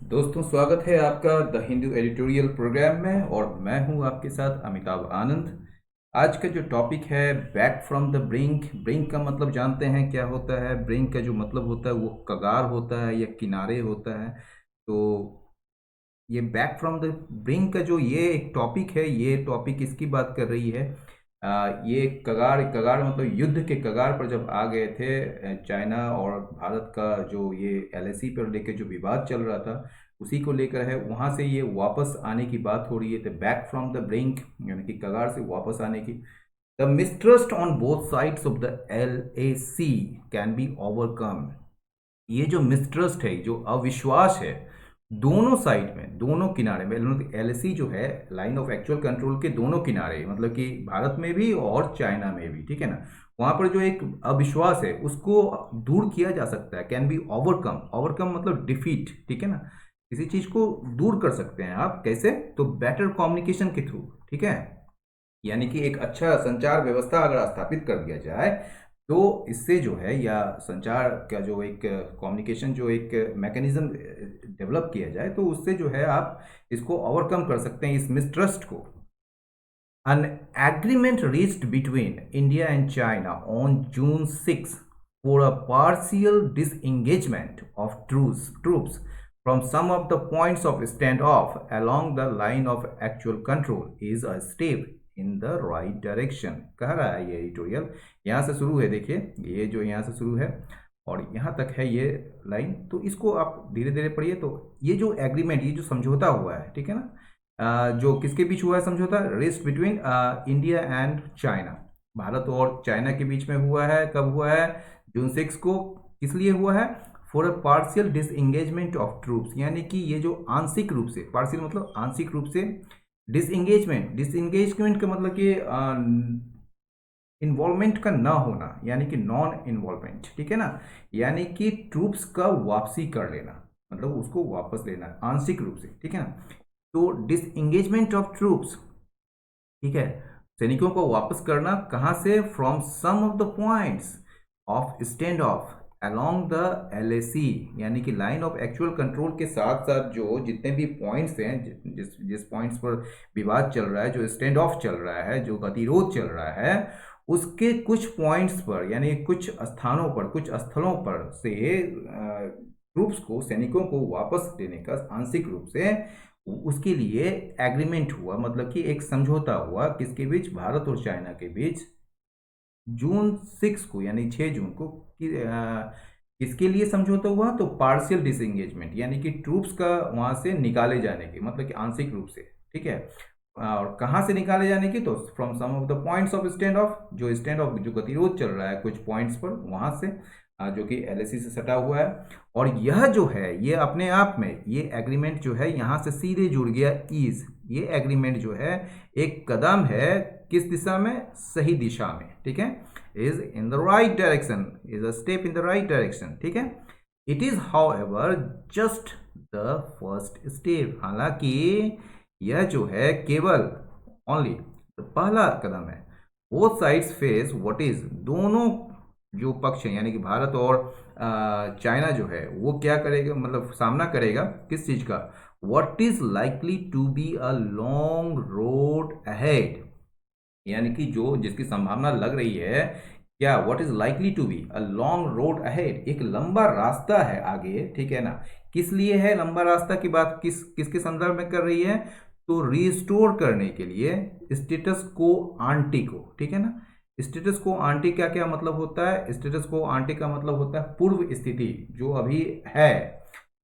दोस्तों, स्वागत है आपका द हिंदू एडिटोरियल प्रोग्राम में। और मैं हूं आपके साथ अमिताभ आनंद। आज का जो टॉपिक है, back from the brink. Brink का मतलब जानते हैं क्या होता है? ब्रिंक का जो मतलब होता है वो कगार होता है या किनारे होता है। तो ये बैक फ्रॉम द ब्रिंक का जो ये एक टॉपिक है, ये टॉपिक इसकी बात कर रही है। ये कगार कगार मतलब युद्ध के कगार पर जब आ गए थे चाइना और भारत का जो ये एलएसी पर लेके जो विवाद चल रहा था, उसी को लेकर है। वहां से ये वापस आने की बात हो रही है। तो बैक फ्रॉम द ब्रिंक यानी कि कगार से वापस आने की। The mistrust on both sides of the LAC can be overcome. ये जो मिसट्रस्ट है, जो अविश्वास है, दोनों साइड में, दोनों किनारे में, एलएसी जो है लाइन ऑफ एक्चुअल कंट्रोल के दोनों किनारे, मतलब कि भारत में भी और चाइना में भी, ठीक है ना। वहां पर जो एक अविश्वास है उसको दूर किया जा सकता है। Can be overcome. ओवरकम मतलब डिफीट, ठीक है ना। किसी चीज को दूर कर सकते हैं आप कैसे? तो बेटर कम्युनिकेशन के थ्रू, ठीक है। यानी कि एक अच्छा संचार व्यवस्था अगर स्थापित कर दिया जाए तो इससे जो है, या संचार का जो एक कम्युनिकेशन जो एक मैकेनिज्म डेवलप किया जाए, तो उससे जो है आप इसको ओवरकम कर सकते हैं, इस मिसट्रस्ट को। An agreement reached between India and China on June 6 for a partial disengagement of troops from some of the points of standoff along the line of actual control is a step in the right direction। कह रहा है ये editorial. यहाँ से शुरू है, देखिए, ये जो यहाँ से शुरू है और यहाँ तक है ये लाइन। तो इसको आप धीरे धीरे पढ़िए। तो ये जो एग्रीमेंट, ये जो समझौता हुआ है, ठीक है ना, जो किसके बीच हुआ है समझौता? Rest between India and China. Bharat और चाइना के बीच में हुआ है। कब हुआ है? जून 6 को। किस लिए हुआ है? For a partial disengagement of troops. यानी कि ये जो आंशिक रूप से, पार्शियल मतलब आंशिक रूप से, डिसएंगेजमेंट, डिसएंगेजमेंट का मतलब कि इन्वॉल्वमेंट का ना होना, यानी कि नॉन इन्वॉल्वमेंट, ठीक है ना। यानी कि ट्रूप्स का वापसी कर लेना, मतलब उसको वापस लेना आंशिक रूप से, ठीक है ना। तो डिसएंगेजमेंट ऑफ ट्रूप्स, ठीक है, सैनिकों को वापस करना। कहां से? From some of the points of stand off along the LAC, यानी कि लाइन ऑफ एक्चुअल कंट्रोल के साथ साथ जो जितने भी पॉइंट्स हैं, जिस जिस पॉइंट्स पर विवाद चल रहा है, जो स्टैंड ऑफ चल रहा है, जो गतिरोध चल रहा है, उसके कुछ पॉइंट्स पर, यानी कुछ स्थानों पर, कुछ स्थलों पर से ट्रूप्स को, सैनिकों को वापस लेने का आंशिक रूप से, उसके लिए एग्रीमेंट हुआ, मतलब कि एक समझौता हुआ। किसके बीच? भारत और चाइना के बीच। जून 6 को, यानी 6 जून को। किसके लिए समझौता हुआ? तो पार्शियल डिसएंगेजमेंट, यानी कि ट्रूप्स का वहां से निकाले जाने की, मतलब कि आंशिक रूप से, ठीक है। और कहाँ से निकाले जाने की? तो from some of the points of stand off, जो स्टैंड ऑफ, जो गतिरोध चल रहा है कुछ पॉइंट्स पर, वहां से, जो कि एलएसी से सटा हुआ है। और यह जो है, ये अपने आप में, ये एग्रीमेंट जो है यहाँ से सीधे जुड़ गया ईज। ये एग्रीमेंट जो है एक कदम है किस दिशा में? सही दिशा में, ठीक है। Is in the right direction, is a step in the right direction, ठीक है। It is how ever just the first step. हालांकि यह जो है केवल, ओनली, पहला कदम है। Both sides face what is, दोनों जो पक्ष हैं, यानी कि भारत और चाइना जो है, वो क्या करेगा, मतलब सामना करेगा किस चीज का? What is likely to be a long road ahead. यानी कि जो जिसकी संभावना लग रही है, क्या? What is likely to be a long road ahead, एक लंबा रास्ता है आगे, ठीक है ना। किस लिए है लंबा रास्ता की बात? किसके संदर्भ में कर रही है? तो रिस्टोर करने के लिए स्टेटस को आंटी को, ठीक है ना। स्टेटस को आंटी क्या क्या मतलब होता है? स्टेटस को आंटी का मतलब होता है पूर्व स्थिति जो अभी है।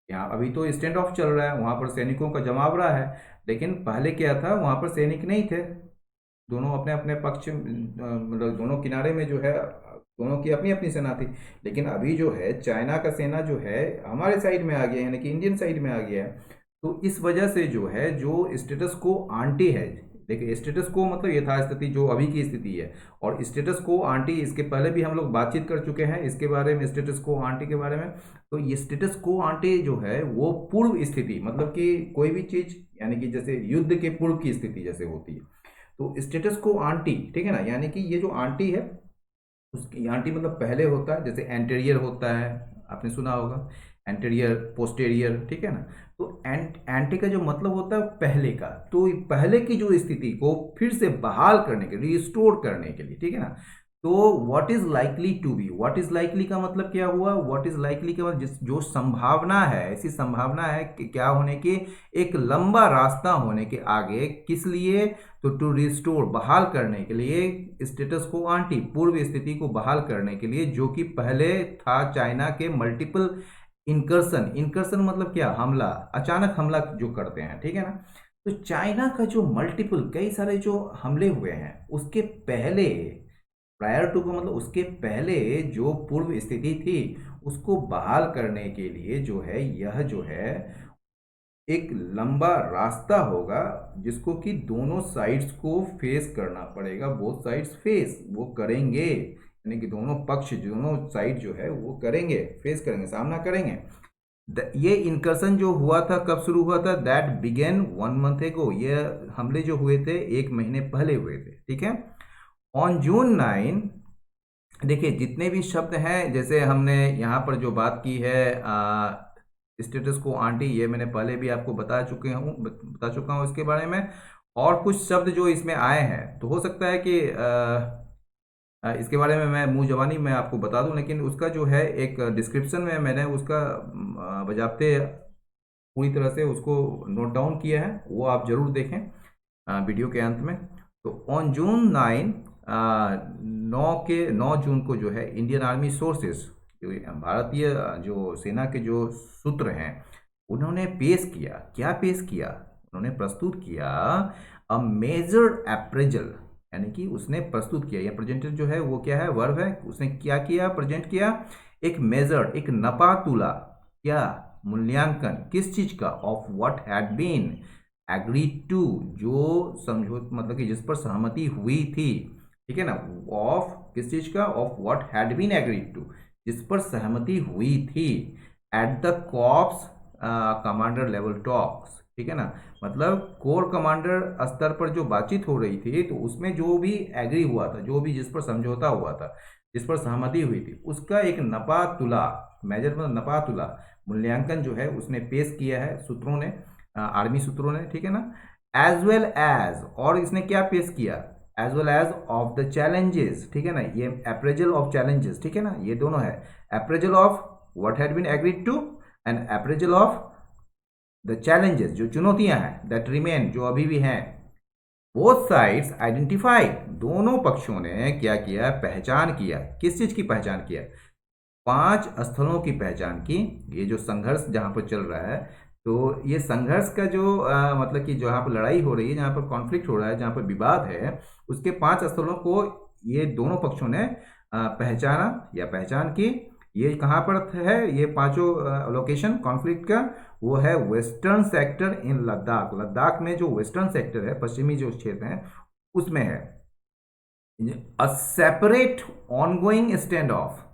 यहाँ अभी तो स्टैंड ऑफ चल रहा है, वहां पर सैनिकों का जमावड़ा है। लेकिन पहले क्या था? वहां पर सैनिक नहीं थे। दोनों अपने अपने पक्ष, मतलब दोनों किनारे में जो है, दोनों की अपनी अपनी सेना थी। लेकिन अभी जो है चाइना का सेना जो है हमारे साइड में आ गया है, यानी कि इंडियन साइड में आ गया है। तो इस वजह से जो है, जो स्टेटस को आंटी है, देखिए स्टेटस को मतलब यथास्थिति, जो अभी की स्थिति है। और स्टेटस को आंटी, इसके पहले भी हम लोग बातचीत कर चुके हैं इसके बारे में, स्टेटस को आंटी के बारे में। तो ये स्टेटस को आंटी जो है वो पूर्व स्थिति, मतलब कि कोई भी चीज, यानी कि जैसे युद्ध के पूर्व की स्थिति जैसे होती है। तो स्टेटस को आंटी, ठीक है ना, यानी कि ये जो आंटी है, उसकी आंटी मतलब पहले होता है, जैसे एंटेरियर होता है, आपने सुना होगा। एंटीरियर, पोस्टेरियर, ठीक है ना। तो एंटी का जो मतलब होता है पहले का, तो पहले की जो स्थिति को फिर से बहाल करने के लिए, रिस्टोर करने के लिए, ठीक है ना। तो what is likely to be, what is likely का मतलब क्या हुआ, व्हाट इज लाइकली का मतलब जो संभावना है, ऐसी संभावना है कि क्या होने की, एक लंबा रास्ता होने के आगे, किस लिए, तो टू रिस्टोर, बहाल करने के लिए, स्टेटस को आंटी, पूर्व स्थिति को बहाल करने के लिए, जो कि पहले था चाइना के मल्टीपल इनकर्सन, इनकर्सन मतलब क्या, हमला, अचानक हमला जो करते हैं, ठीक है ना। तो चाइना का जो मल्टीपल कई सारे जो हमले हुए हैं, उसके पहले, प्रायर टू का मतलब उसके पहले जो पूर्व स्थिति थी, उसको बहाल करने के लिए जो है, यह जो है एक लंबा रास्ता होगा, जिसको कि दोनों साइड्स को फेस करना पड़ेगा, बोथ साइड्स फेस, वो करेंगे, यानी कि दोनों पक्ष, दोनों साइड जो है वो करेंगे, फेस करेंगे, सामना करेंगे। ये इनकर्सन जो हुआ था, कब शुरू हुआ था, दैट बिगेन 1 मंथ एगो, ये हमले जो हुए थे 1 महीने पहले हुए थे, ठीक है। ऑन जून 9, देखिए जितने भी शब्द हैं, जैसे हमने यहाँ पर जो बात की है स्टेटस को आंटी, ये मैंने पहले भी आपको बता चुका हूँ इसके बारे में। और कुछ शब्द जो इसमें आए हैं, तो हो सकता है कि इसके बारे में मैं मुंह जबानी में आपको बता दूं, लेकिन उसका जो है एक डिस्क्रिप्शन में मैंने उसका बजाते पूरी तरह से उसको नोट डाउन किया है, वो आप जरूर देखें वीडियो के अंत में। तो ऑन जून 9, 9 जून को जो है इंडियन आर्मी सोर्सेस, जो भारतीय जो सेना के जो सूत्र हैं, उन्होंने पेश किया, क्या पेश किया, उन्होंने प्रस्तुत किया अ मेजर्ड अप्रेजल, यानी कि उसने प्रस्तुत किया, या प्रेजेंटेड जो है वो क्या है, वर्ब है, उसने क्या किया, प्रेजेंट किया, एक मेजर्ड, एक नपा तुला, क्या, मूल्यांकन, किस चीज का, of what had been agreed to, जो समझो मतलब कि जिस पर सहमति हुई थी, ठीक है ना, ऑफ किस चीज का, of what had been agreed to, जिस पर सहमति हुई थी, at the corps commander level talks, ठीक है ना, मतलब कोर कमांडर स्तर पर जो बातचीत हो रही थी, तो उसमें जो भी एग्री हुआ था, जो भी जिस पर समझौता हुआ था, जिस पर सहमति हुई थी, उसका एक नपा तुला, मेजर मतलब नपा तुला, मूल्यांकन जो है उसने पेश किया है सूत्रों ने, आर्मी सूत्रों ने, ठीक है ना। एज वेल एज, और इसने क्या पेश किया, as well as of the challenges, ठीक है ना, ये अप्रेजल ऑफ चैलेंजेस, ठीक है ना, ये दोनों है, appraisal of what had been agreed to and appraisal of the challenges, जो चुनौतियां हैं, दैट रिमेन, जो अभी भी हैं। बोथ साइड्स आइडेंटिफाइड, दोनों पक्षों ने क्या किया, पहचान किया, किस चीज की पहचान किया, 5 स्थलों की पहचान की, ये जो संघर्ष जहां पर चल रहा है, तो ये संघर्ष का जो मतलब कि जहां पर लड़ाई हो रही है, जहां पर कॉन्फ्लिक्ट हो रहा है, जहां पर विवाद है, उसके 5 स्थलों को ये दोनों पक्षों ने पहचाना या पहचान की। ये कहाँ पर है, ये पांचों लोकेशन कॉन्फ्लिक्ट का, वो है western sector in Ladakh, Ladakh में जो वेस्टर्न सेक्टर है, पश्चिमी जो क्षेत्र है, उसमें है। A separate ongoing stand of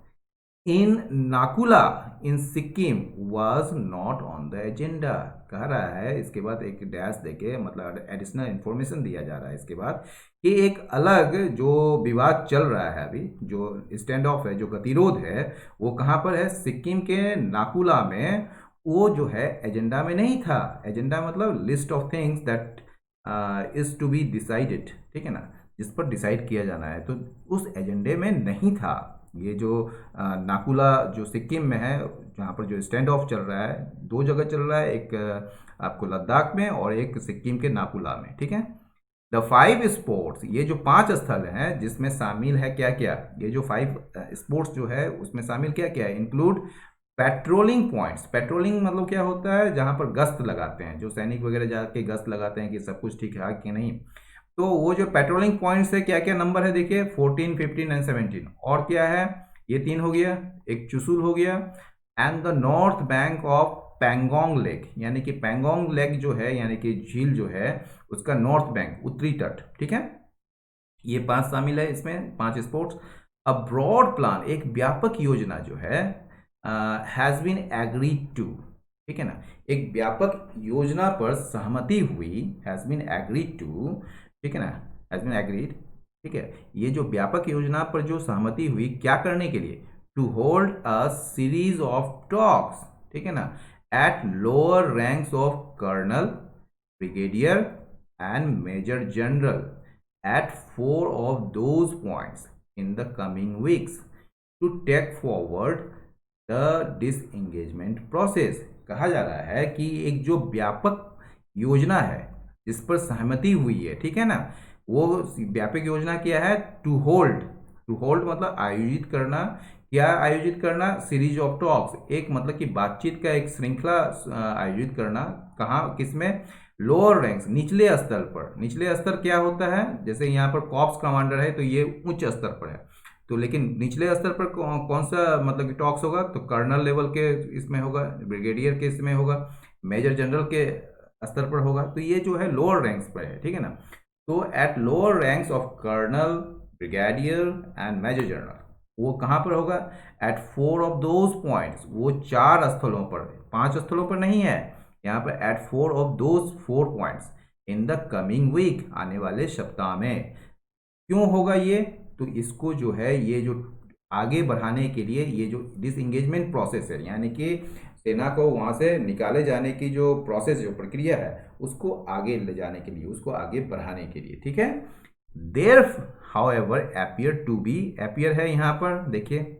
in Naku La in Sikkim was not on the agenda, कह रहा है इसके बाद एक डैश देके, मतलब एडिशनल इंफॉर्मेशन दिया जा रहा है इसके बाद, कि एक अलग जो विवाद चल रहा है अभी, जो स्टैंड ऑफ है, जो गतिरोध है, वो कहाँ पर है, सिक्किम के नाकुला में, वो जो है एजेंडा में नहीं था, एजेंडा मतलब list of things that is to be decided, ठीक है ना, जिस पर डिसाइड किया जाना है, तो उस एजेंडे में नहीं था। ये जो नाकुला जो सिक्किम में है, जहाँ पर जो स्टैंड ऑफ चल रहा है, 2 जगह चल रहा है, एक आपको लद्दाख में और एक सिक्किम के नाकुला में, ठीक है। द 5 स्पोर्ट्स, ये जो 5 स्थल हैं, जिसमें शामिल है क्या क्या, ये जो 5 स्पोर्ट्स जो है उसमें शामिल क्या क्या है, इंक्लूड पेट्रोलिंग पॉइंट्स, पेट्रोलिंग मतलब क्या होता है, जहां पर गश्त लगाते हैं, जो सैनिक वगैरह जाके गश्त लगाते हैं कि सब कुछ ठीक है कि नहीं, तो वो जो पेट्रोलिंग पॉइंट्स है, क्या क्या नंबर है, देखिए 14, 15 एंड 17, और क्या है, ये 3 हो गया, एक चुशुल हो गया, and the north bank of Pangong lake, यानी कि पैंगोंग लेक जो है, यानी कि झील जो है, उसका नॉर्थ बैंक, उत्तरी तट, ठीक है। ये 5 शामिल है इसमें, 5 स्पोर्ट्स। अ ब्रॉड प्लान, एक व्यापक योजना जो है, हैज बीन एग्रीड टू, ठीक है ना, एक व्यापक योजना पर सहमति हुई, हैज बीन एग्रीड टू, ठीक है ना, हैज बीन एग्रीड, ठीक है। ये जो व्यापक योजना पर जो सहमति हुई, क्या करने के लिए, to hold a series of talks, ठीक है ना, at lower ranks of colonel, brigadier and major general at 4 of those points in the coming weeks to take forward the disengagement process। कहा जा रहा है कि एक जो व्यापक योजना है जिस पर सहमति हुई है, ठीक है ना, वो व्यापक योजना क्या है? टू होल्ड, टू होल्ड मतलब आयोजित करना। क्या आयोजित करना? सीरीज ऑफ टॉक्स, एक मतलब कि बातचीत का एक श्रृंखला आयोजित करना। कहाँ, किसमें? लोअर रैंक्स, निचले स्तर पर। निचले स्तर क्या होता है? जैसे यहाँ पर कॉर्प्स कमांडर है तो ये उच्च स्तर पर है, तो लेकिन निचले स्तर पर कौन सा मतलब कि टॉक्स होगा? तो कर्नल लेवल के इसमें होगा, ब्रिगेडियर के इसमें होगा, मेजर जनरल के स्तर पर होगा। तो ये जो है लोअर रैंक्स पर है, ठीक है ना। तो at lower ranks of colonel, brigadier and major general, वो कहाँ पर होगा? एट 4 of those points, वो 4 स्थलों पर, 5 स्थलों पर नहीं है यहाँ पर। At 4 of those 4 points in the coming week, आने वाले सप्ताह में। क्यों होगा ये? तो इसको जो है, ये जो आगे बढ़ाने के लिए, ये जो डिसएंगेजमेंट प्रोसेस है, यानी कि सेना को वहां से निकाले जाने की जो प्रोसेस, जो प्रक्रिया है, उसको आगे ले जाने के लिए, उसको आगे बढ़ाने के लिए, ठीक है। There however appear to be, appear है यहाँ पर, देखिए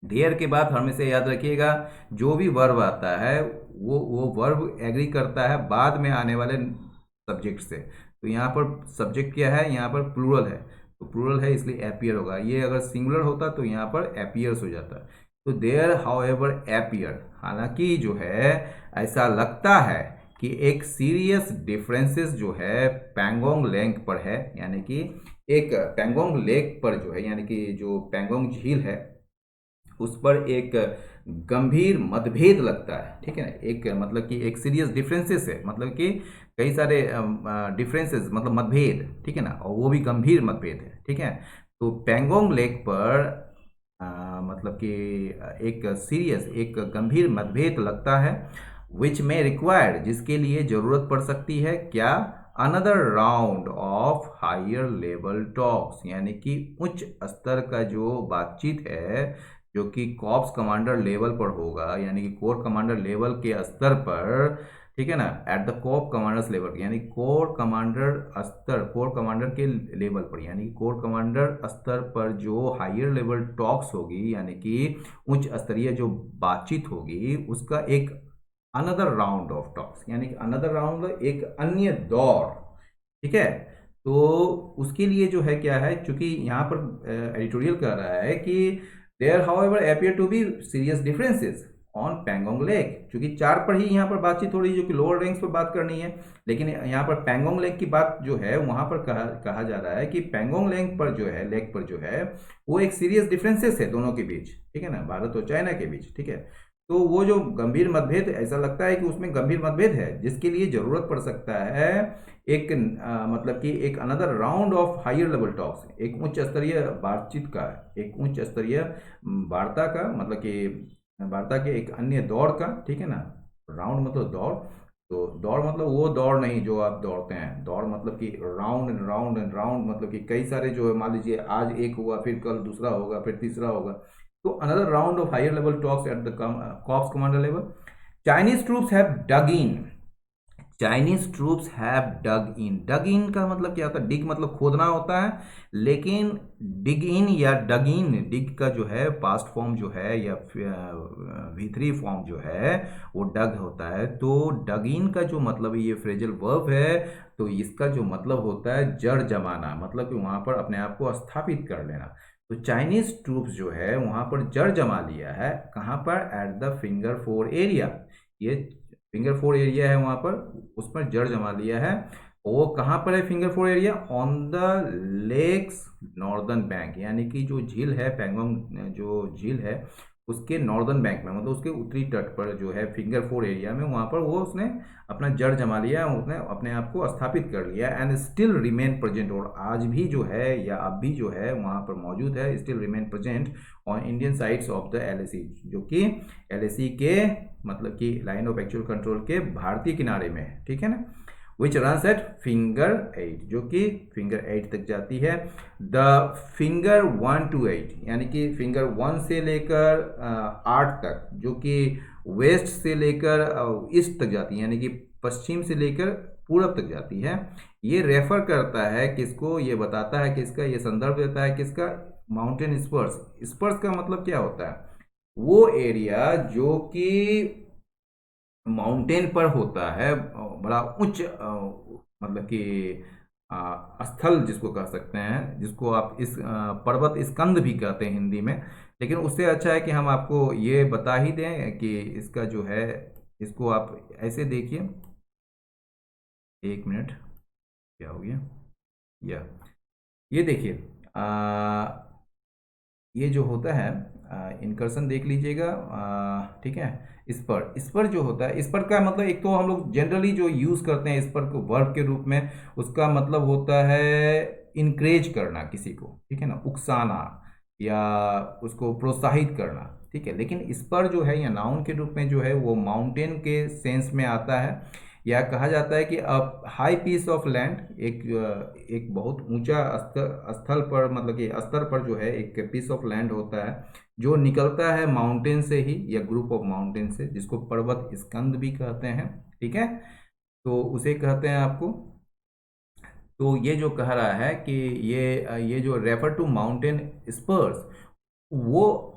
देयर के बाद हमेशा याद रखिएगा जो भी वर्ब आता है वो वर्ब एग्री करता है बाद में आने वाले सब्जेक्ट से। तो यहाँ पर सब्जेक्ट क्या है? यहाँ पर प्लूरल है, तो प्लूरल है इसलिए एपियर होगा। ये अगर सिंगुलर होता तो यहाँ पर एपियर्स हो जाता। तो देयर हाउएवर एपियर, हालांकि जो है ऐसा लगता है कि एक सीरियस डिफरेंसेस जो है पैंगोंग लेक पर है, यानी कि एक पैंगोंग लेक पर जो है, यानी कि जो पैंगोंग झील है उस पर एक गंभीर मतभेद लगता है, ठीक है ना। एक मतलब कि एक सीरियस डिफरेंसेस है, मतलब कि कई सारे डिफरेंसेस मतलब मतभेद, ठीक है ना, और वो भी गंभीर मतभेद है, ठीक है। तो पैंगोंग लेक पर मतलब कि एक सीरियस, एक गंभीर मतभेद लगता है, विच में रिक्वायर्ड, जिसके लिए जरूरत पड़ सकती है क्या? Another round of higher level talks, यानी कि उच्च स्तर का जो बातचीत है, जो कि कॉर्प्स कमांडर लेवल पर होगा, यानी कि कोर कमांडर लेवल के स्तर पर, ठीक है ना, at the core commanders level, यानी कोर कमांडर स्तर, कोर कमांडर के लेवल पर, यानी कोर कमांडर स्तर पर जो हायर लेवल टॉक्स होगी, यानी कि उच्च स्तरीय जो बातचीत होगी, उसका एक अनदर राउंड ऑफ टॉक्स, यानी कि अनदर राउंड, एक अन्य दौर, ठीक है। तो उसके लिए जो है क्या है, चूंकि यहाँ पर एडिटोरियल कह रहा है कि there however appear to be serious differences on Pangong lake, चूंकि 4 पर ही यहाँ पर बातचीत हो रही है, जो कि लोअर रैंक्स पर बात करनी है, लेकिन यहाँ पर पैंगोंग लेक की बात जो है वहां पर कहा जा रहा है कि पैंगोंग लेक पर जो है, लेक पर जो है, वो एक सीरियस डिफरेंसेस है दोनों के बीच, ठीक है ना, भारत और चाइना के बीच, ठीक है। तो वो जो गंभीर मतभेद, ऐसा लगता है कि उसमें गंभीर मतभेद है, जिसके लिए जरूरत पड़ सकता है एक मतलब कि एक another round of higher level talks, एक उच्च स्तरीय बातचीत का, एक उच्च स्तरीय वार्ता का, मतलब कि वार्ता के एक अन्य दौर का, ठीक है ना। राउंड मतलब दौड़, तो दौड़ मतलब वो दौड़ नहीं जो आप दौड़ते हैं, दौड़ मतलब कि round and round and round, मतलब कि कई सारे जो है, मान लीजिए आज एक हुआ, फिर कल दूसरा होगा, फिर तीसरा होगा। तो another round of higher level talks at the corps commander level. Chinese troops have dug in, Chinese troops have dug in, dug in का मतलब क्या होता है? डिग मतलब खोदना होता है, लेकिन डिग इन या डग इन, डिग का जो है पास्ट फॉर्म जो है, या V3 फॉर्म जो है वो डग होता है। तो डग इन का जो मतलब ये फ्रेजल वर्ब है, तो इसका जो मतलब होता है जड़ जमाना, मतलब कि वहां पर अपने आप को स्थापित कर लेना। तो चाइनीज ट्रूप्स जो है वहां पर जड़ जमा लिया है, कहां पर? एट द फिंगर 4 एरिया, ये फिंगर 4 एरिया है वहां पर, उस पर जड़ जमा लिया है। वो कहां पर है finger 4 area? On the lake's northern bank, यानी कि जो झील है, पैंगोंग जो झील है उसके नॉर्दर्न बैंक में, मतलब उसके उत्तरी तट पर जो है फिंगर 4 एरिया में, वहां पर वो उसने अपना जड़ जमा लिया, उसने अपने आप को स्थापित कर लिया। एंड स्टिल रिमेन प्रेजेंट, और आज भी जो है या अब भी जो है वहां पर मौजूद है, still remain present on Indian sides of the LAC, जो कि LAC के मतलब कि लाइन ऑफ एक्चुअल कंट्रोल के भारतीय किनारे में है, ठीक है ना। विच रन्स एट फिंगर 8, जो कि फिंगर 8 तक जाती है। द फिंगर 1 to 8, यानी कि फिंगर 1 से लेकर 8 तक, जो कि वेस्ट से लेकर ईस्ट तक जाती है, यानी कि पश्चिम से लेकर पूरब तक जाती है। ये रेफर करता है किसको, ये बताता है किसका, ये संदर्भ देता है किसका, माउंटेन स्पर्स। स्पर्स का मतलब क्या होता है, वो एरिया जो कि माउंटेन पर होता है, बड़ा उच्च मतलब कि स्थल जिसको कह सकते हैं, जिसको आप इस पर्वत स्कंद भी कहते हैं हिंदी में। लेकिन उससे अच्छा है कि हम आपको ये बता ही दें कि इसका जो है, इसको आप ऐसे देखिए, एक मिनट, क्या हो गया, या ये देखिए, ये जो होता है इनकर्सन देख लीजिएगा, ठीक है। इस पर जो होता है, इस पर का मतलब, एक तो हम लोग जनरली जो यूज़ करते हैं इस पर को वर्ब के रूप में, उसका मतलब होता है इनक्रेज करना किसी को, ठीक है ना, उकसाना या उसको प्रोत्साहित करना, ठीक है। लेकिन इस पर जो है या नाउन के रूप में जो है वो माउंटेन के सेंस में आता है, या कहा जाता है कि हाई पीस ऑफ लैंड, एक बहुत ऊंचा स्थल पर, मतलब कि स्तर पर जो है एक पीस ऑफ लैंड होता है जो निकलता है माउंटेन से ही, या ग्रुप ऑफ माउंटेन से, जिसको पर्वत स्कंद भी कहते हैं, ठीक है। तो उसे कहते हैं आपको। तो ये जो कह रहा है कि ये जो रेफर टू माउंटेन स्पर्स, वो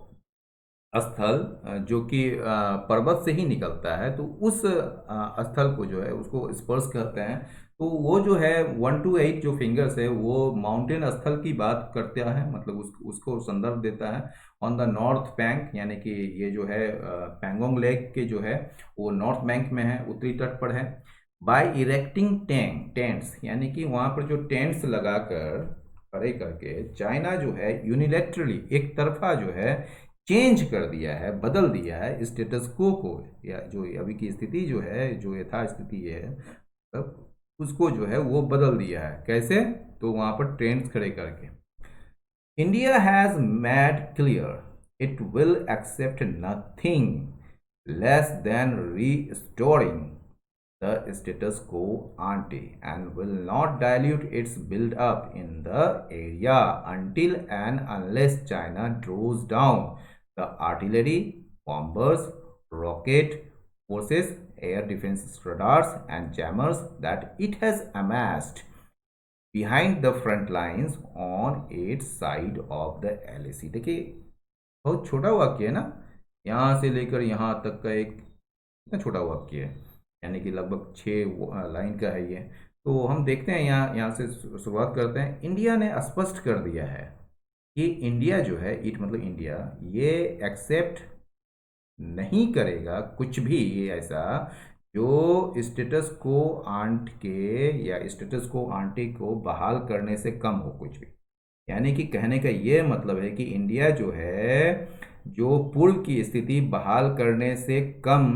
स्थल जो कि पर्वत से ही निकलता है, तो उस स्थल को जो है उसको स्पर्श कहते हैं। तो वो जो है 1 to 8 जो फिंगर्स है वो माउंटेन स्थल की बात करता है, मतलब उसको संदर्भ देता है। ऑन द नॉर्थ बैंक, यानी कि ये जो है पैंगोंग लेक के जो है वो नॉर्थ बैंक में है, उत्तरी तट पर है। बाय इरेक्टिंग टेंट्स, यानी कि वहाँ पर जो टेंट्स लगाकर खड़े करके चाइना जो है यूनिलेटरली, एक तरफा जो है चेंज कर दिया है, बदल दिया है स्टेटस को, या जो अभी की स्थिति जो है, जो यथा स्थिति है, तब उसको जो है वो बदल दिया है। कैसे, तो वहां पर ट्रेंड्स खड़े करके। India has made clear it will accept nothing less than restoring the status quo ante and will not dilute its build up in the area until and unless China draws down the artillery, bombers, rocket forces, air defense radars and jammers that it has amassed behind the front lines on its side of the LAC। देखिए, बहुत छोटा वाक्य है ना, यहाँ से लेकर यहाँ तक का एक इतना छोटा वाक्य है, यानी कि लगभग 6 लाइन का है ये। तो हम देखते हैं, यहाँ से शुरुआत करते हैं। इंडिया ने स्पष्ट कर दिया है कि इंडिया जो है, इट मतलब इंडिया, ये एक्सेप्ट नहीं करेगा कुछ भी ये ऐसा जो स्टेटस को आंट के या स्टेटस को आंटी को बहाल करने से कम हो कुछ भी। यानी कि कहने का ये मतलब है कि इंडिया जो है, जो पूर्व की स्थिति बहाल करने से कम,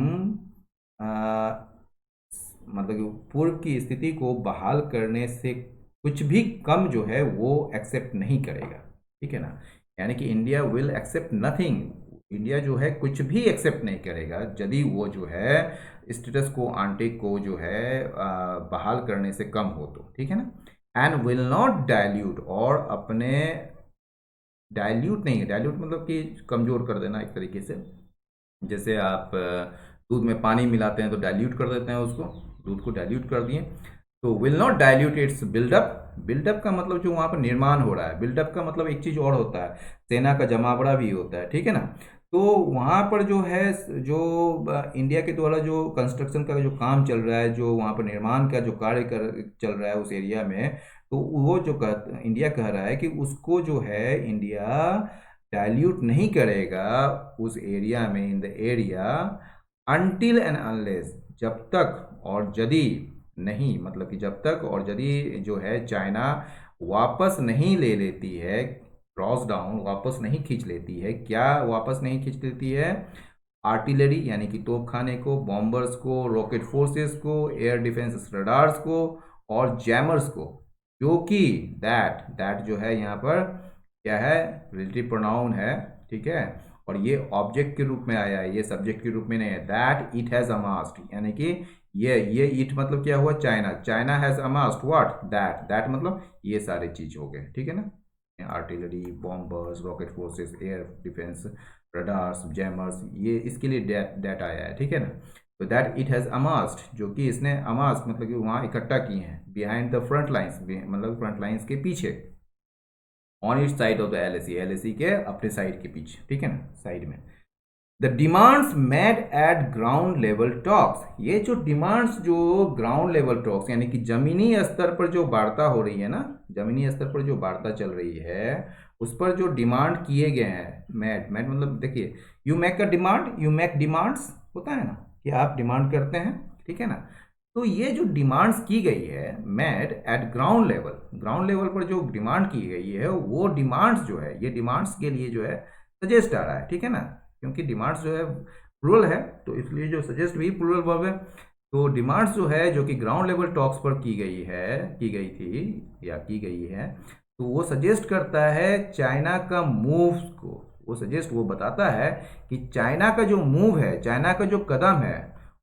मतलब कि पूर्व की स्थिति को बहाल करने से कुछ भी कम जो है वो एक्सेप्ट नहीं करेगा, ठीक है ना। यानी कि India will accept nothing, India जो है कुछ भी एक्सेप्ट नहीं करेगा यदि वो जो है स्टेटस को आंटे को जो है बहाल करने से कम हो तो, ठीक है ना। एंड विल नॉट डायल्यूट, और अपने डायल्यूट नहीं है, डायल्यूट मतलब कि कमजोर कर देना एक तरीके से। जैसे आप दूध में पानी मिलाते हैं तो डाइल्यूट कर देते हैं उसको, दूध को डाइल्यूट कर दिए। तो will not dilute its build up, build up का मतलब जो वहाँ पर निर्माण हो रहा है, बिल्डअप का मतलब एक चीज़ और होता है, सेना का जमावड़ा भी होता है, ठीक है ना। तो वहाँ पर जो है, जो इंडिया के द्वारा जो कंस्ट्रक्शन का जो काम चल रहा है, जो वहाँ पर निर्माण का जो कार्य चल रहा है उस एरिया में, तो वो जो इंडिया कह रहा है कि उसको जो है इंडिया डाइल्यूट नहीं करेगा उस एरिया में, in the area, until and unless, जब तक और यदि नहीं, मतलब कि जब तक और यदि जो है चाइना वापस नहीं ले लेती है, क्रॉस डाउन वापस नहीं खींच लेती है। क्या वापस नहीं खींच लेती है? आर्टिलरी यानी कि तोपखाने को, बॉम्बर्स को, रॉकेट फोर्सेस को, एयर डिफेंस रडार्स को और जैमर्स को, जो कि दैट जो है यहाँ पर क्या है, रिलेटिव प्रोनाउन है, ठीक है। और ये ऑब्जेक्ट के रूप में आया है, ये सब्जेक्ट के रूप में नहीं है। दैट इट हैज अमास्ड, यानी कि ये इट मतलब क्या हुआ, चाइना हैज अमास्ड व्हाट, दैट मतलब ये सारे चीज हो गए, ठीक है ना। Artillery, bombers, rocket forces, air defence radars, jammers, ये इसके लिए डाटा आया है, ठीक है ना। तो दैट इट हैज़ अमास्ड, जो कि इसने अमास मतलब कि वहाँ इकट्ठा किए हैं, बिहाइंड द फ्रंट लाइन्स, मतलब फ्रंट लाइन्स के पीछे, on it side of the LAC, LAC के अपने साइड के पीछे, ठीक है ना, साइड में। The demands made at ground level talks, ये जो डिमांड्स जो ग्राउंड लेवल टॉक्स यानी कि जमीनी स्तर पर जो वार्ता हो रही है ना, जमीनी स्तर पर जो वार्ता चल रही है उस पर जो डिमांड किए गए हैं, मेड मेड मतलब देखिए, you make a demand, you make demands होता है ना कि आप डिमांड करते हैं, ठीक है ना। तो ये जो डिमांड्स की गई है made at ground level, ground level पर जो डिमांड की गई है वो डिमांड्स जो है, ये डिमांड्स के लिए जो है सजेस्ट आ रहा है, ठीक है ना, क्योंकि डिमांड्स जो है प्लुरल है तो इसलिए जो सजेस्ट भी प्लुरल वर्ब है। तो डिमांड्स जो है जो कि ग्राउंड लेवल टॉक्स पर की गई है, की गई थी या की गई है, तो वो सजेस्ट करता है चाइना का मूव्स को, वो सजेस्ट, वो बताता है कि चाइना का जो मूव है, चाइना का जो कदम है,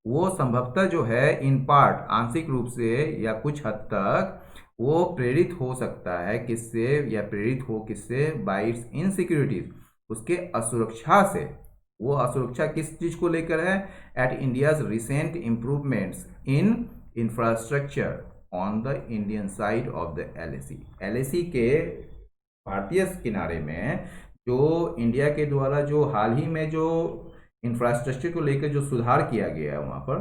वो संभवतः जो है इन पार्ट, आंशिक रूप से या कुछ हद तक वो प्रेरित हो सकता है, किससे, या प्रेरित हो किससे, बाय इट्स इनसिक्योरिटीज, उसके असुरक्षा से। वो असुरक्षा किस चीज को लेकर है, eight India's recent improvements in infrastructure on the Indian side of the LAC, LAC के भारतीय किनारे में जो इंडिया के द्वारा जो हाल ही में जो इंफ्रास्ट्रक्चर को लेकर जो सुधार किया गया है वहाँ पर,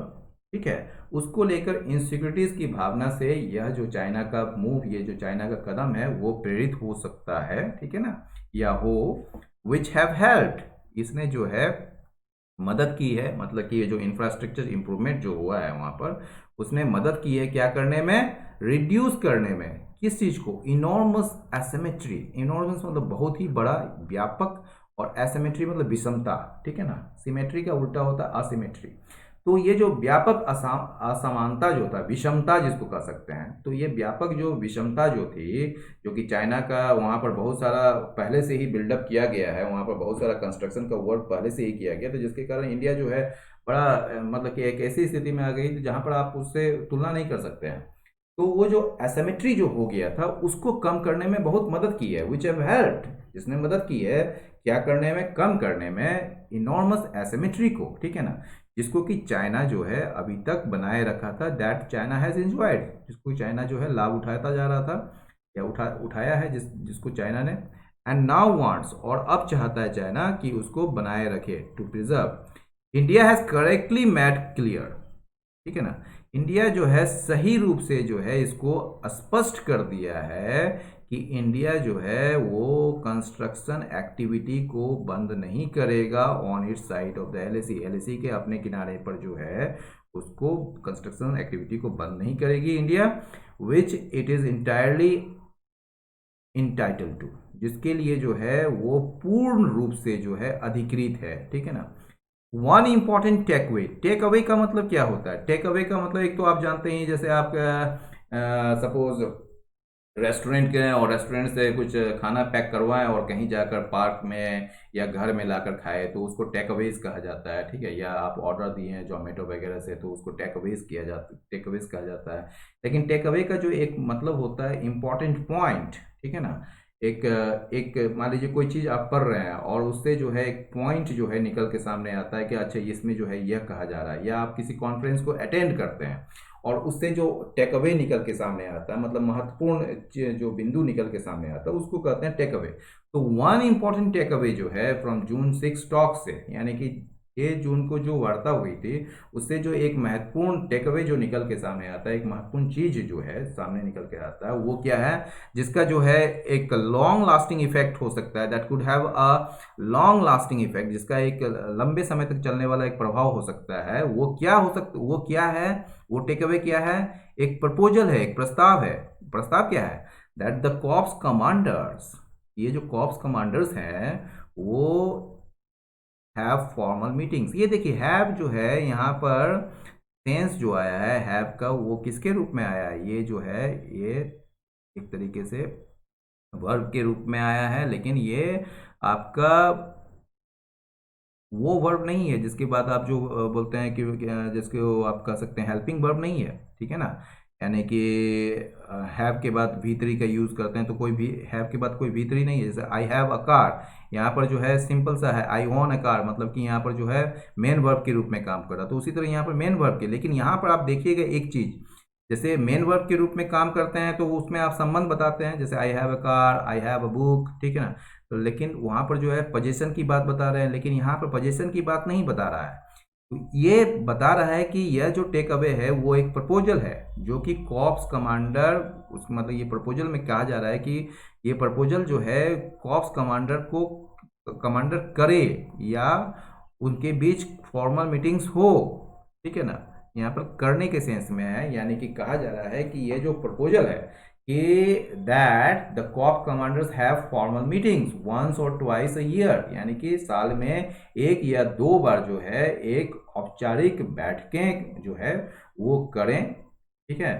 ठीक है, उसको लेकर इनसिक्योरिटीज की भावना से यह जो चाइना का मूव, ये जो चाइना का कदम है वो प्रेरित हो सकता है, ठीक है ना, या हो, विच हैव हेल्प्ड, इसने जो है मदद की है, मतलब कि ये जो इंफ्रास्ट्रक्चर इंप्रूवमेंट जो हुआ है वहाँ पर उसने मदद की है क्या करने में, रिड्यूस करने में, किस चीज को, इनॉर्मस एसिमेट्री, इनॉर्मस मतलब बहुत ही बड़ा, व्यापक, और एसिमेट्री मतलब विषमता, ठीक है ना, सिमेट्री का उल्टा होता है असिमेट्री। तो ये जो व्यापक असमानता जो था, विषमता जिसको कह सकते हैं, तो ये व्यापक जो विषमता जो थी, जो कि चाइना का वहाँ पर बहुत सारा पहले से ही बिल्डअप किया गया है, वहाँ पर बहुत सारा कंस्ट्रक्शन का वर्क पहले से ही किया गया, तो जिसके कारण इंडिया जो है बड़ा मतलब कि एक ऐसी स्थिति में आ गई जहाँ पर आप उससे तुलना नहीं कर सकते हैं। तो वो जो एसिमेट्री जो हो गया था उसको कम करने में बहुत मदद की है, विच हैव हेल्प्ड, जिसने मदद की है क्या करने में, कम करने में, इनॉर्मस एसिमेट्री को, ठीक है ना, जिसको कि चाइना जो है अभी तक बनाए रखा था, दैट चाइना हैज एंजॉयड, जिसको चाइना जो है लाभ उठाता जा रहा था, या उठाया है, जिसको चाइना ने, एंड नाउ वांट्स, और अब चाहता है चाइना कि उसको बनाए रखे, to preserve. India has correctly made clear, ठीक है ना, इंडिया जो है सही रूप से जो है इसको स्पष्ट कर दिया है कि इंडिया जो है वो कंस्ट्रक्शन एक्टिविटी को बंद नहीं करेगा on it's side of the LAC, LAC के अपने किनारे पर जो है उसको कंस्ट्रक्शन एक्टिविटी को बंद नहीं करेगी India, which it is entirely entitled to, जिसके लिए जो है वो पूर्ण रूप से जो है अधिकृत है, ठीक है ना। One important take away, take away का मतलब क्या होता है, टेक अवे का मतलब एक तो आप जानते हैं, जैसे आप सपोज रेस्टोरेंट गए और रेस्टोरेंट से कुछ खाना पैक करवाएं और कहीं जाकर पार्क में या घर में लाकर खाए तो उसको टेक अवेज कहा जाता है, ठीक है, या आप ऑर्डर दिए हैं जोमेटो वगैरह से तो उसको टेक अवेज किया जाता, टेक अवेज कहा जाता है। लेकिन टेक अवे का जो एक मतलब होता है इम्पॉर्टेंट पॉइंट, ठीक है ना, एक एक मान लीजिए कोई चीज़ आप पढ़ रहे हैं और उससे जो है एक पॉइंट जो है निकल के सामने आता है कि अच्छा इसमें जो है यह कहा जा रहा है, या आप किसी कॉन्फ्रेंस को अटेंड करते हैं और उससे जो टेक अवे निकल के सामने आता है, मतलब महत्वपूर्ण जो बिंदु निकल के सामने आता है उसको कहते हैं टेक अवे। तो वन इंपॉर्टेंट टेक अवे जो है फ्रॉम जून 6 टॉक से, यानी कि 6 जून को जो वार्ता हुई थी उससे जो एक महत्वपूर्ण टेक अवे जो निकल के सामने आता है, एक महत्वपूर्ण चीज जो है सामने निकल के आता है, वो क्या है, जिसका जो है एक लॉन्ग लास्टिंग इफेक्ट हो सकता है, that could have a long lasting effect, जिसका एक लंबे समय तक चलने वाला एक प्रभाव हो सकता है, वो क्या हो सकता, वो क्या है, वो टेक अवे क्या है, एक प्रपोजल है, एक प्रस्ताव है। प्रस्ताव क्या है, दैट द कॉप्स कमांडर्स, ये जो कॉप्स कमांडर्स हैं वो हैव फॉर्मल मीटिंग्स, ये देखिए हैव जो है यहाँ पर टेंस जो आया है हैव का, वो किसके रूप में आया है, ये जो है ये एक तरीके से वर्ब के रूप में आया है, लेकिन ये आपका वो वर्ब नहीं है जिसके बाद आप जो बोलते हैं कि जिसके आप कह सकते हैं हेल्पिंग वर्ब नहीं है, ठीक है ना, यानी कि हैव के बाद V3 का यूज़ करते हैं, तो कोई भी हैव के बाद कोई V3 नहीं है। जैसे आई हैव अ कार, यहाँ पर जो है सिंपल सा है, आई ओन अ कार, मतलब कि यहाँ पर जो है मेन वर्ब के रूप में काम कर रहा, तो उसी तरह यहाँ पर मेन वर्ब के, लेकिन यहाँ पर आप देखिएगा एक चीज़, जैसे मेन वर्ब के रूप में काम करते हैं तो उसमें आप संबंध बताते हैं, जैसे I have a car, I have a book, ठीक है ना। तो लेकिन वहाँ पर जो है पोजीशन की बात बता रहे हैं, लेकिन यहाँ पर पोजीशन की बात नहीं बता रहा है। तो ये बता रहा है कि यह जो टेक अवे है वो एक प्रपोजल है, जो कि कॉप्स कमांडर, उस मतलब ये प्रपोजल में कहा जा रहा है कि ये प्रपोजल जो है कॉप्स कमांडर को कमांडर करे या उनके बीच फॉर्मल मीटिंग्स हो, ठीक है ना। यहाँ पर करने के सेंस में है, यानी कि कहा जा रहा है कि ये जो प्रपोजल है कि that the corps commanders have formal meetings once or twice a year, यानी कि साल में एक या दो बार जो है एक औपचारिक बैठकें जो है वो करें, ठीक है।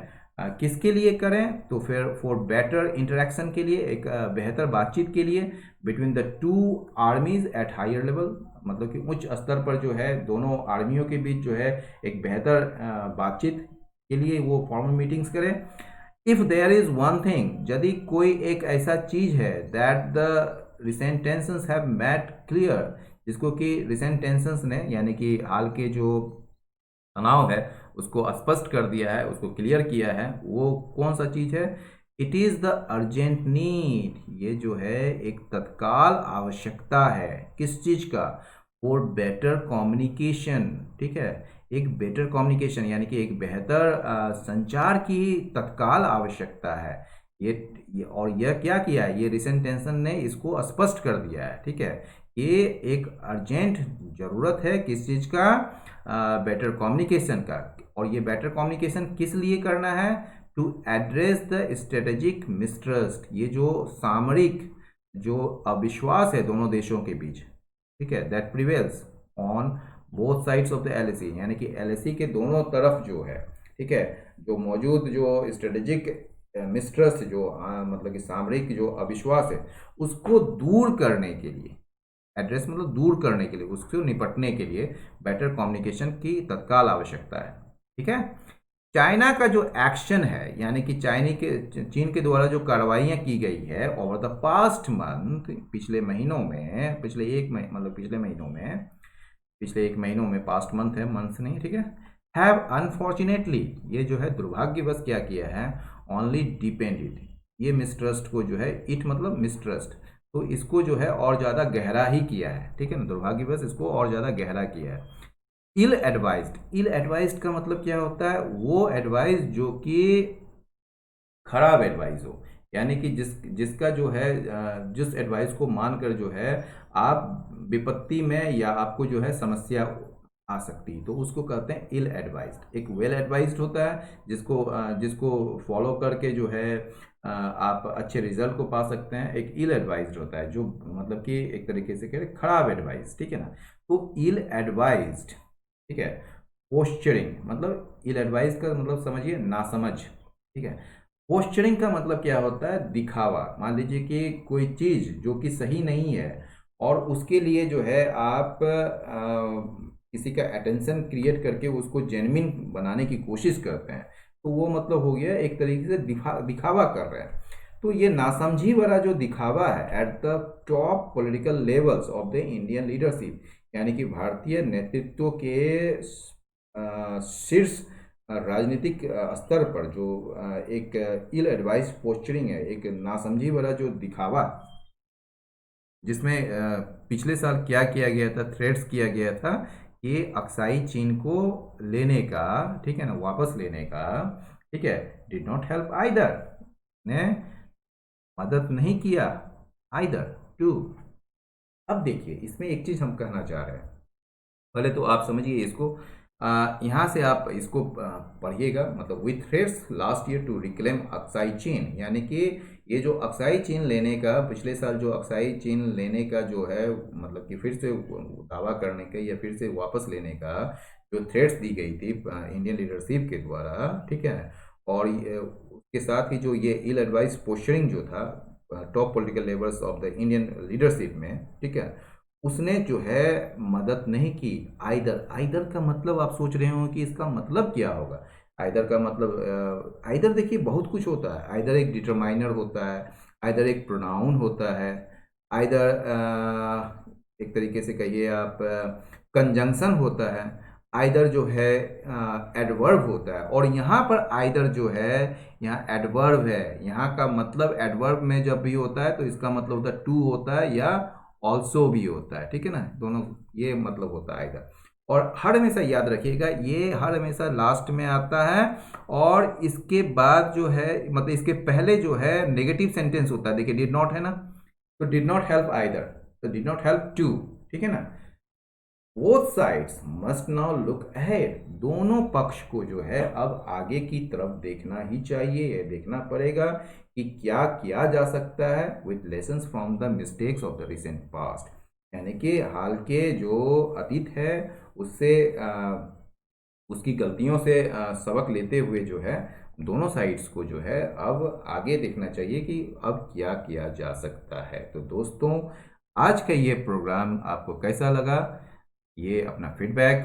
किसके लिए करें, तो फिर फॉर बेटर इंटरेक्शन के लिए, एक बेहतर बातचीत के लिए, between the two armies at higher level, मतलब कि उच्च स्तर पर जो है दोनों आर्मियों के बीच जो है एक बेहतर बातचीत के लिए वो फॉर्मल मीटिंग्स करें। If there is one thing, यदि कोई एक ऐसा चीज है, that the recent tensions have made clear, जिसको कि रिसेंट टेंशंस ने यानी कि हाल के जो तनाव है उसको स्पष्ट कर दिया है, उसको क्लियर किया है, वो कौन सा चीज है, it is the urgent need, ये जो है एक तत्काल आवश्यकता है, किस चीज का, फॉर बेटर कम्युनिकेशन, ठीक है। एक बेटर कम्युनिकेशन यानी कि एक बेहतर संचार की तत्काल आवश्यकता है। और यह क्या किया है, ये रिसेंट टेंशन ने इसको स्पष्ट कर दिया है, ठीक है। ये एक अर्जेंट जरूरत है किस चीज का, बेटर कम्युनिकेशन का। और ये बेटर कम्युनिकेशन किस लिए करना है, to address the strategic mistrust, ये जो सामरिक जो अविश्वास है दोनों देशों के बीच, ठीक है, that prevails on both sides of the LAC, यानी कि एलएसी के दोनों तरफ जो है, ठीक है, जो मौजूद जो स्ट्रेटेजिक मिसट्रस्ट जो मतलब कि सामरिक जो अविश्वास है उसको दूर करने के लिए, एड्रेस मतलब दूर करने के लिए, उससे निपटने के लिए बेटर कम्युनिकेशन की तत्काल आवश्यकता है, ठीक है। चाइना का जो एक्शन है, यानी कि चीन के द्वारा जो कार्रवाइयाँ की गई है ओवर द पास्ट मंथ, पिछले महीनों में, मतलब पिछले एक महीनों में, पास्ट मंथ है, मंथ नहीं, ठीक है, हैव अनफॉर्चुनेटली, ये जो है दुर्भाग्यवश क्या किया है, ओनली डिपेंडेड, ये मिसट्रस्ट को जो है, इट मतलब मिसट्रस्ट, तो इसको जो है और ज़्यादा गहरा ही किया है, ठीक है ना, दुर्भाग्यवश इसको और ज़्यादा गहरा किया है। इल एडवाइज्ड, इल एडवाइज्ड का मतलब क्या होता है, वो एडवाइस जो कि खराब एडवाइस हो, यानी कि जिसका जो है जिस एडवाइस को मानकर जो है आप विपत्ति में या आपको जो है समस्या आ सकती, तो उसको कहते हैं इल एडवाइज्ड। एक वेल एडवाइज्ड होता है जिसको फॉलो करके जो है आप अच्छे रिजल्ट को पा सकते हैं। एक इल एडवाइज्ड होता है जो मतलब कि एक तरीके से कह रहे खराब एडवाइस, ठीक है ना। तो इल एडवाइज्ड, ठीक है। पोस्चरिंग मतलब इल एडवाइस का मतलब समझिए नासमझ, ठीक है। पोस्चरिंग का मतलब क्या होता है, दिखावा। मान लीजिए कि कोई चीज़ जो कि सही नहीं है और उसके लिए जो है आप किसी का अटेंशन क्रिएट करके उसको जेन्युइन बनाने की कोशिश करते हैं, तो वो मतलब हो गया एक तरीके से दिखावा कर रहे हैं। तो ये नासमझी वाला जो दिखावा है at the top political levels of the Indian leadership, यानी कि भारतीय नेतृत्व के शीर्ष राजनीतिक स्तर पर जो एक इल एडवाइस पोस्चरिंग है, एक नासमझी वाला जो दिखावा, जिसमें पिछले साल क्या किया गया था, थ्रेट्स किया गया था कि अक्साई चीन को लेने का, ठीक है ना, वापस लेने का, ठीक है, डिड नॉट हेल्प आइदर, ने मदद नहीं किया आइदर टू। अब देखिए इसमें एक चीज हम कहना चाह रहे हैं, पहले तो आप समझिए इसको, यहाँ से आप इसको पढ़िएगा, मतलब with threats last year to reclaim Aksai Chin, यानी कि ये जो अक्साई चीन लेने का, पिछले साल जो अक्साई चीन लेने का जो है, मतलब कि फिर से दावा करने का या फिर से वापस लेने का जो थ्रेट्स दी गई थी इंडियन लीडरशिप के द्वारा, ठीक है। और उसके साथ ही जो ये इल एडवाइस पोस्चरिंग जो था top political levels of the Indian leadership में, ठीक है, उसने जो है मदद नहीं की आइदर। आइदर का मतलब आप सोच रहे हो कि इसका मतलब क्या होगा, आइदर का मतलब आइदर देखिए बहुत कुछ होता है। आइदर एक डिटरमाइनर होता है, आइदर एक प्रोनाउन होता है, आइदर एक तरीके से कहिए आप कंजंक्शन होता है, आइदर जो है एडवर्ब होता है। और यहाँ पर आइदर जो है यहाँ एडवर्ब है। यहाँ का मतलब एडवर्ब में जब भी होता है तो इसका मतलब होता है टू होता है या ऑल्सो भी होता है, ठीक है ना, दोनों ये मतलब होता है आइदर। और हर हमेशा याद रखिएगा ये हर हमेशा लास्ट में आता है, और इसके बाद जो है मतलब इसके पहले जो है नेगेटिव सेंटेंस होता है। देखिए डिड नॉट है ना, तो डिड नॉट हेल्प आइदर, तो डिड नॉट हेल्प टू, ठीक है ना। Both sides must now look ahead, दोनों पक्ष को जो है अब आगे की तरफ देखना ही चाहिए, यह देखना पड़ेगा कि क्या किया जा सकता है with lessons from the mistakes of the recent past. यानी कि हाल के जो अतीत है उससे उसकी गलतियों से सबक लेते हुए जो है दोनों साइड्स को जो है अब आगे देखना चाहिए कि अब क्या किया जा सकता है। तो दोस्तों आज का ये प्रोग्राम आपको कैसा लगा, ये अपना फीडबैक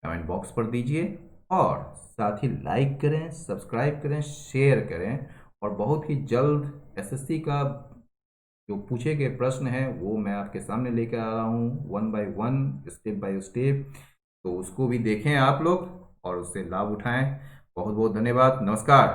कमेंट बॉक्स पर दीजिए, और साथ ही लाइक करें, सब्सक्राइब करें, शेयर करें। और बहुत ही जल्द एसएससी का जो पूछे गए प्रश्न हैं वो मैं आपके सामने लेकर आ रहा हूँ, one by one, step by step. तो उसको भी देखें आप लोग और उससे लाभ उठाएं। बहुत बहुत धन्यवाद, नमस्कार।